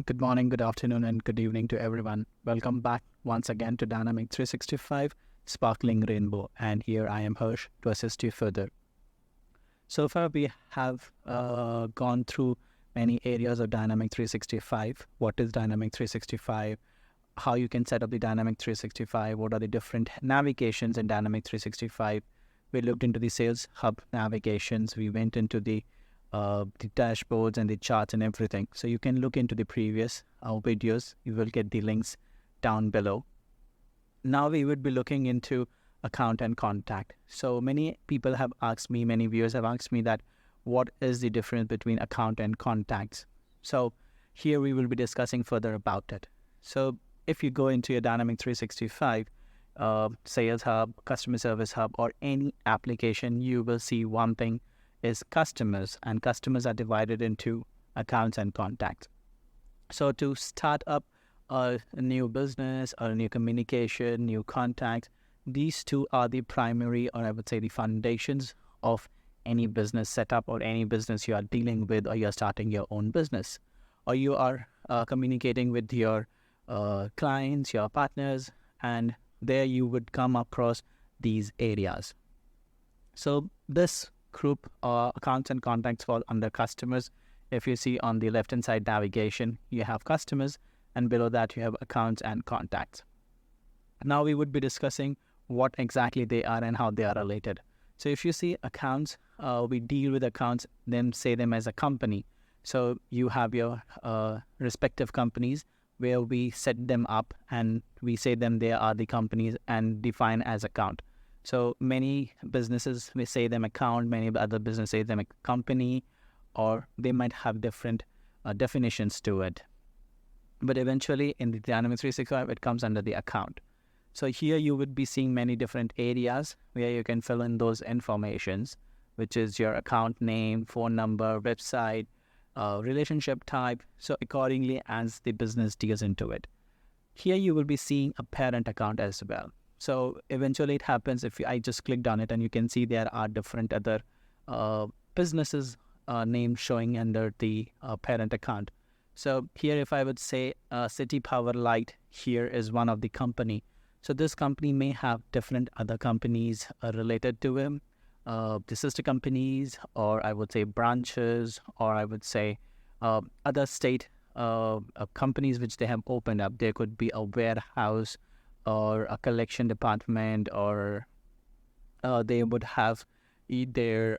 Good morning, good afternoon, and good evening to everyone. Welcome back once again to Dynamic 365 Sparkling Rainbow. And here I am, Harsh, to assist you further. So far, we have gone through many areas of Dynamic 365. What is Dynamic 365? How you can set up the Dynamic 365? What are the different navigations in Dynamic 365? We looked into the Sales Hub navigations. We went into the dashboards and the charts and everything. So you can look into the previous videos. You will get the links down below. Now we would be looking into account and contact. So many people have asked me, many viewers have asked me that what is the difference between account and contacts? So here we will be discussing further about it. So if you go into your Dynamic 365, Sales Hub, Customer Service Hub, or any application, you will see one thing is customers, and customers are divided into accounts and contacts. So to start up a new business or a new communication, new contact, these two are the primary, or I would say the foundations of any business setup or any business you are dealing with, or you're starting your own business, or you are communicating with your clients, your partners, and there you would come across these areas. So this group accounts and contacts fall under customers. If you see on the left hand side navigation, you have customers, and below that you have accounts and contacts. Now we would be discussing what exactly they are and how they are related. So if you see accounts, we deal with accounts, then say them as a company. So you have your respective companies where we set them up and we say them they are the companies and define as account. So many businesses, we say them account, many other businesses say them a company, or they might have different definitions to it. But eventually in the Dynamics 365, it comes under the account. So here you would be seeing many different areas where you can fill in those informations, which is your account name, phone number, website, relationship type. So accordingly as the business deals into it. Here you will be seeing a parent account as well. So eventually it happens if I just clicked on it, and you can see there are different other businesses names showing under the parent account. So here if I would say City Power Light, here is one of the company. So this company may have different other companies related to him, the sister companies, or I would say branches, or I would say other state companies which they have opened up. There could be a warehouse or a collection department, or they would have either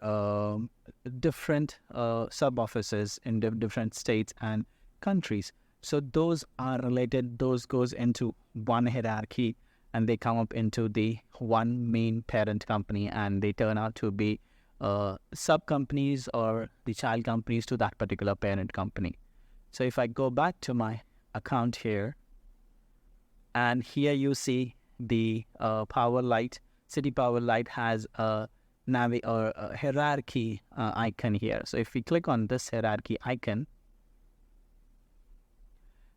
different sub-offices in different states and countries. So those are related, those goes into one hierarchy, and they come up into the one main parent company, and they turn out to be sub-companies or the child companies to that particular parent company. So if I go back to my account here, and here you see the Power Light, City Power Light has a hierarchy icon here. So if we click on this hierarchy icon,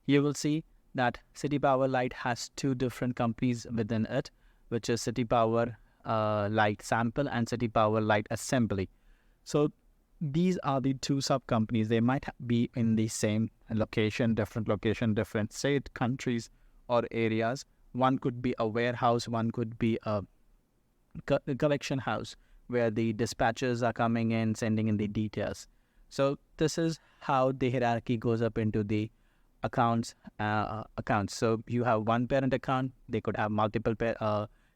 you will see that City Power Light has two different companies within it, which is City Power Light Sample and City Power Light Assembly. So these are the two sub companies. They might be in the same location, different state, countries, or areas. One could be a warehouse, one could be a collection house where the dispatchers are coming in, sending in the details. So this is how the hierarchy goes up into the accounts. So you have one parent account, they could have multiple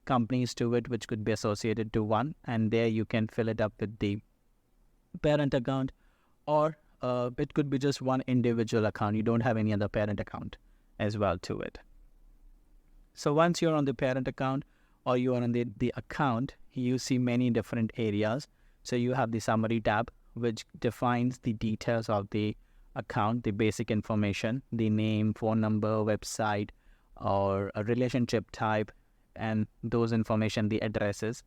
companies to it, which could be associated to one, and there you can fill it up with the parent account, or it could be just one individual account. You don't have any other parent account as well to it. So once you're on the parent account or you are on the account, you see many different areas. So you have the summary tab, which defines the details of the account, the basic information, the name, phone number, website, or a relationship type, and those information, the addresses.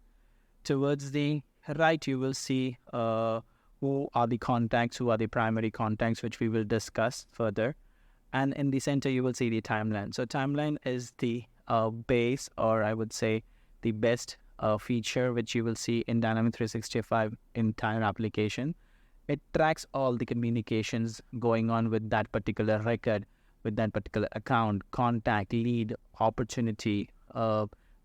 Towards the right, you will see who are the contacts, who are the primary contacts, which we will discuss further. And in the center, you will see the timeline. So timeline is the base, or I would say the best feature which you will see in Dynamics 365 entire application. It tracks all the communications going on with that particular record, with that particular account, contact, lead, opportunity,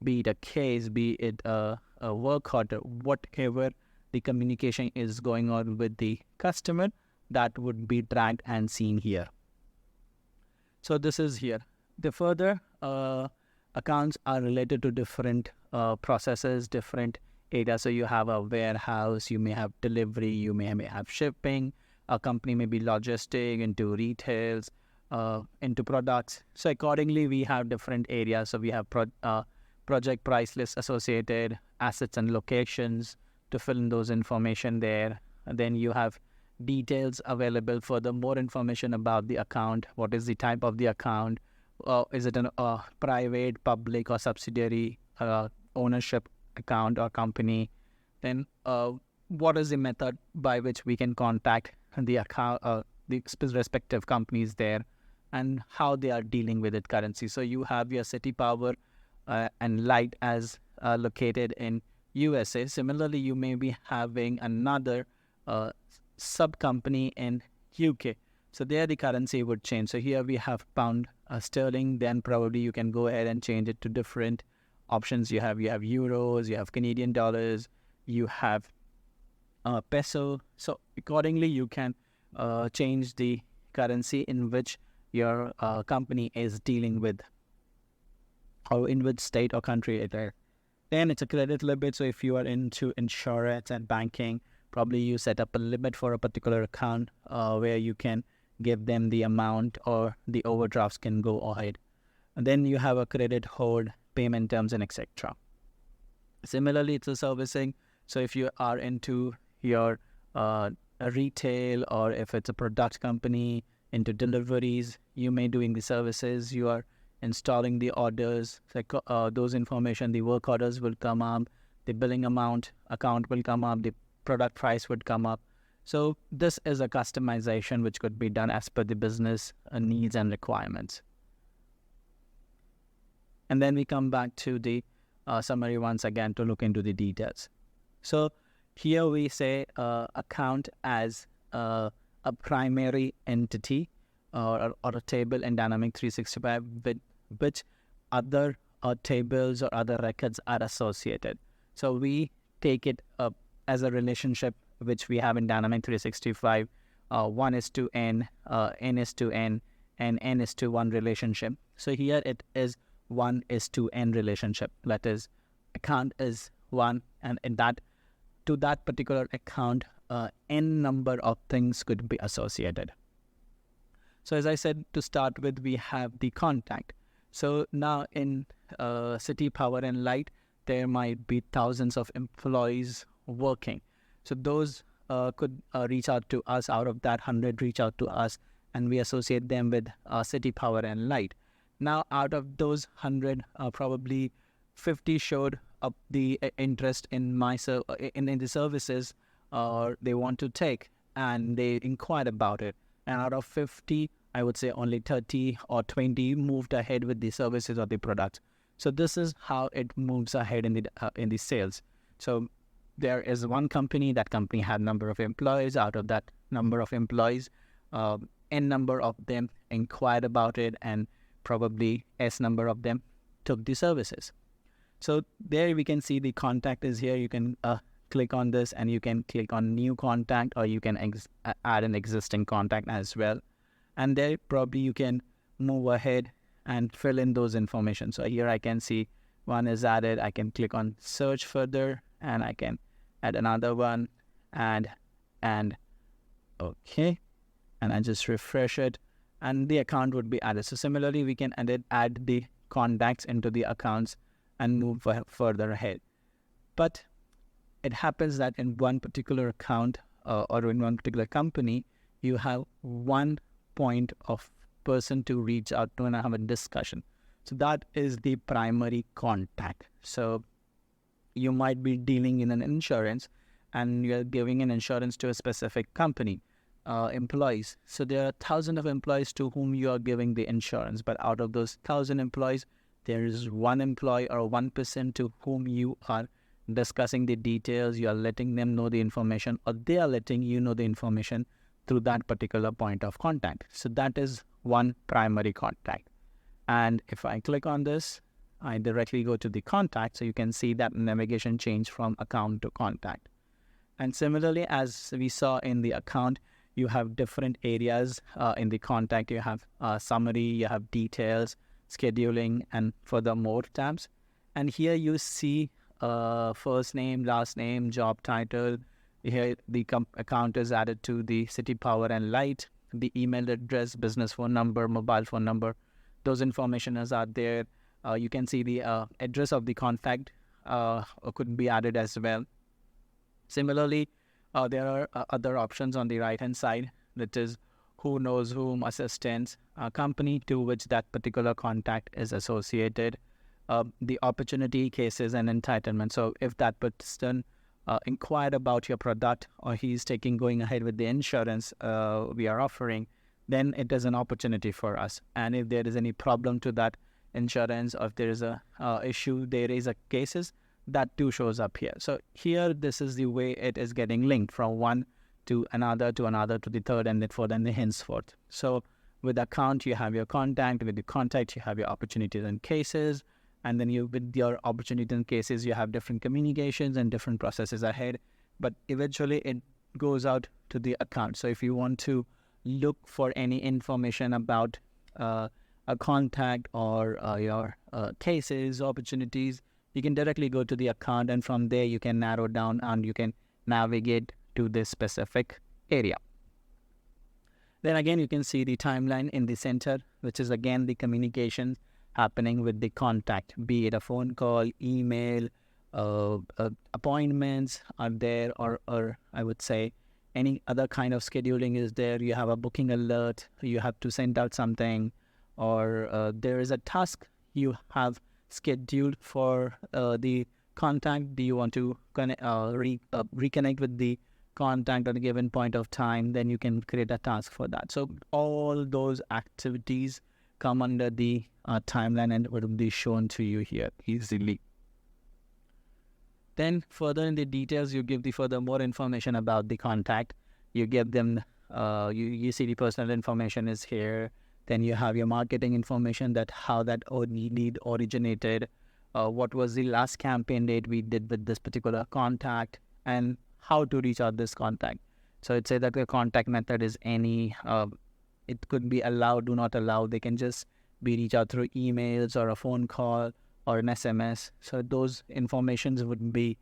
be it a case, be it a work order, whatever the communication is going on with the customer, that would be tracked and seen here. So this is here. The further accounts are related to different processes, different areas. So you have a warehouse, you may have delivery, you may have shipping, a company may be logistic, into retails, into products. So accordingly, we have different areas. So we have project price list associated, assets and locations to fill in those information there. And then you have details available for the more information about the account. What is the type of the account? Is it a private, public, or subsidiary ownership account or company? Then what is the method by which we can contact the account, the respective companies there, and how they are dealing with it currency. So you have your City Power and Light as located in USA. Similarly, you may be having another sub company in UK. So there the currency would change. So here we have pound sterling. Then probably you can go ahead and change it to different options. You have euros, you have Canadian dollars, you have peso. So accordingly, you can change the currency in which your company is dealing with, or in which state or country it is. Then it's a credit limit. So if you are into insurance and banking, probably you set up a limit for a particular account where you can give them the amount, or the overdrafts can go ahead. And then you have a credit hold, payment terms, and etc. Similarly, it's a servicing. So if you are into your retail, or if it's a product company into deliveries, you may doing the services, you are installing the orders, like those information, the work orders will come up, the billing amount account will come up, the product price would come up. So this is a customization which could be done as per the business needs and requirements. And then we come back to the summary once again to look into the details. So here we say account as a primary entity or a table in Dynamic 365 with which other tables or other records are associated. So we take it up as a relationship which we have in Dynamic 365, 1:n, n::n, and n:1 relationship. So here it is 1:n relationship. That is, account is 1, and in that, to that particular account, n number of things could be associated. So as I said, to start with, we have the contact. So now in City Power and Light, there might be thousands of employees working. So those could reach out to us. Out of that, 100 reach out to us, and we associate them with City Power and Light. Now, out of those 100, probably 50 showed up the interest in in the services they want to take, and they inquired about it. And out of 50, I would say only 30 or 20 moved ahead with the services or the products. So this is how it moves ahead in the sales. So there is one company. That company had number of employees. Out of that number of employees, n number of them inquired about it, and probably S number of them took the services. So there we can see the contact is here. You can click on this, and you can click on new contact, or you can add an existing contact as well. And there probably you can move ahead and fill in those information. So here I can see one is added. I can click on search further, and I can add another one, and okay, and I just refresh it, and the account would be added. So similarly, we can add the contacts into the accounts and move further ahead. But it happens that in one particular account or in one particular company, you have one point of person to reach out to and have a discussion. So that is the primary contact. So you might be dealing in an insurance, and you're giving an insurance to a specific company, employees. So there are thousands of employees to whom you are giving the insurance, but out of those 1,000 employees, there is one employee or one person to whom you are discussing the details. You are letting them know the information, or they are letting you know the information through that particular point of contact. So that is one primary contact. And if I click on this, I directly go to the contact. So you can see that navigation change from account to contact. And similarly, as we saw in the account, you have different areas in the contact. You have summary, you have details, scheduling, and further more tabs. And here you see first name, last name, job title. Here the account is added to the city, power and light, the email address, business phone number, mobile phone number. Those information are there. You can see the address of the contact could be added as well. Similarly, there are other options on the right-hand side, that is who knows whom, assistants, company to which that particular contact is associated, the opportunity, cases, and entitlement. So if that person inquired about your product, or he's going ahead with the insurance we are offering, then it is an opportunity for us. And if there is any problem to that insurance, or if there is a issue, there is a cases, that too shows up here. So here, this is the way it is getting linked from one to another, to the third, and then the henceforth. So with account, you have your contact. With the contact, you have your opportunities and cases. And then with your opportunities and cases, you have different communications and different processes ahead. But eventually, it goes out to the account. So if you want to look for any information about a contact or your cases, opportunities, you can directly go to the account, and from there you can narrow down and you can navigate to this specific area. Then again, you can see the timeline in the center, which is again the communications happening with the contact, be it a phone call, email, appointments are there, or I would say any other kind of scheduling is there. You have a booking alert, you have to send out something, or there is a task you have scheduled for the contact. Do you want to reconnect with the contact at a given point of time? Then you can create a task for that. So all those activities come under the timeline, and it will be shown to you here easily. Then further in the details, you give the further more information about the contact. You give them, you see the personal information is here. Then you have your marketing information, that how that lead originated, what was the last campaign date we did with this particular contact, and how to reach out this contact. So it says that the contact method is any, it could be allow, do not allow. They can just be reached out through emails or a phone call or an SMS. So those informations would be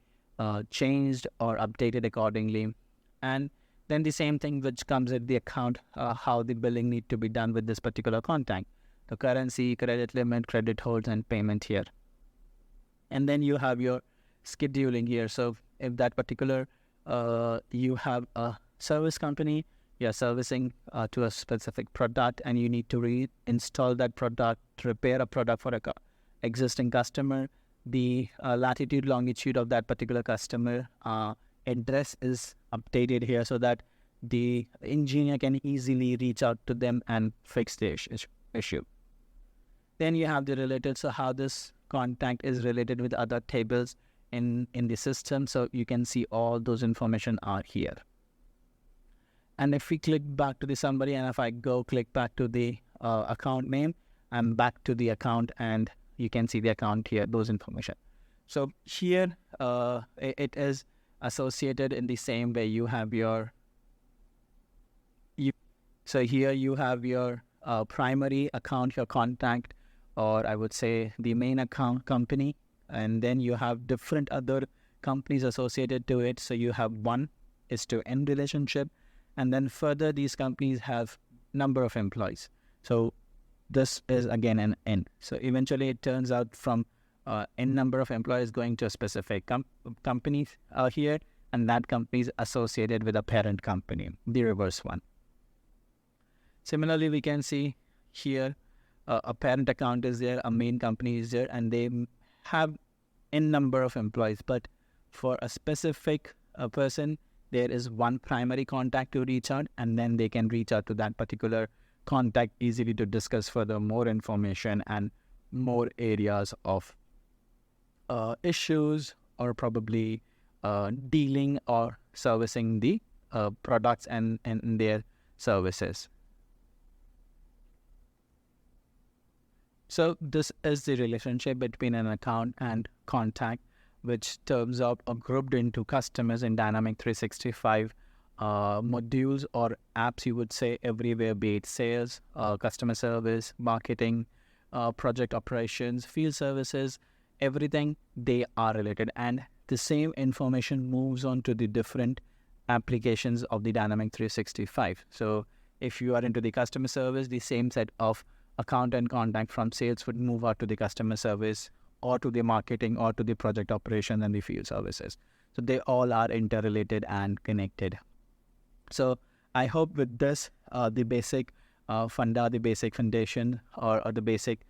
changed or updated accordingly. And then the same thing which comes at the account, how the billing need to be done with this particular contact, the currency, credit limit, credit holds, and payment here. And then you have your scheduling here. So if that particular, you have a service company, you're servicing to a specific product, and you need to reinstall that product, repair a product for a existing customer, the latitude, longitude of that particular customer, address is updated here so that the engineer can easily reach out to them and fix the issue. Then you have the related, so how this contact is related with other tables in the system. So you can see all those information are here. And if we click back to the summary, and if I go click back to the account name, I'm back to the account, and you can see the account here, those information. So here it is associated in the same way. You have your, so here you have your primary account, your contact, or I would say the main account company, and then you have different other companies associated to it. So you have one is to end relationship, and then further these companies have number of employees. So this is again an N. So eventually it turns out from N number of employees going to a specific company here, and that company is associated with a parent company, the reverse one. Similarly, we can see here a parent account is there, a main company is there, and they have N number of employees. But for a specific person, there is one primary contact to reach out, and then they can reach out to that particular contact easily to discuss further more information and more areas of issues, or probably dealing or servicing the products and their services. So this is the relationship between an account and contact, which terms up or grouped into customers in Dynamic 365 modules or apps, you would say, everywhere, be it sales, customer service, marketing, project operations, field services, everything, they are related. And the same information moves on to the different applications of the Dynamic 365. So if you are into the customer service, the same set of account and contact from sales would move out to the customer service or to the marketing or to the project operation and the field services. So they all are interrelated and connected. So I hope with this, the basic the basic foundation or the basic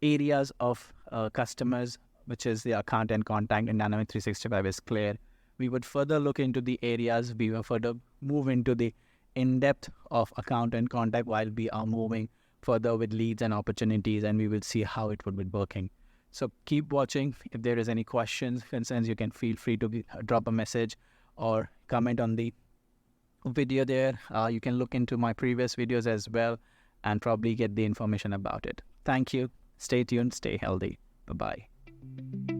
areas of customers, which is the account and contact in Dynamic 365 is clear. We would further look into the areas, we will further move into the in-depth of account and contact while we are moving further with leads and opportunities, and we will see how it would be working. So keep watching. If there is any questions, concerns, you can feel free to drop a message or comment on the video there. You can look into my previous videos as well and probably get the information about it. Thank you. Stay tuned. Stay healthy. Bye-bye.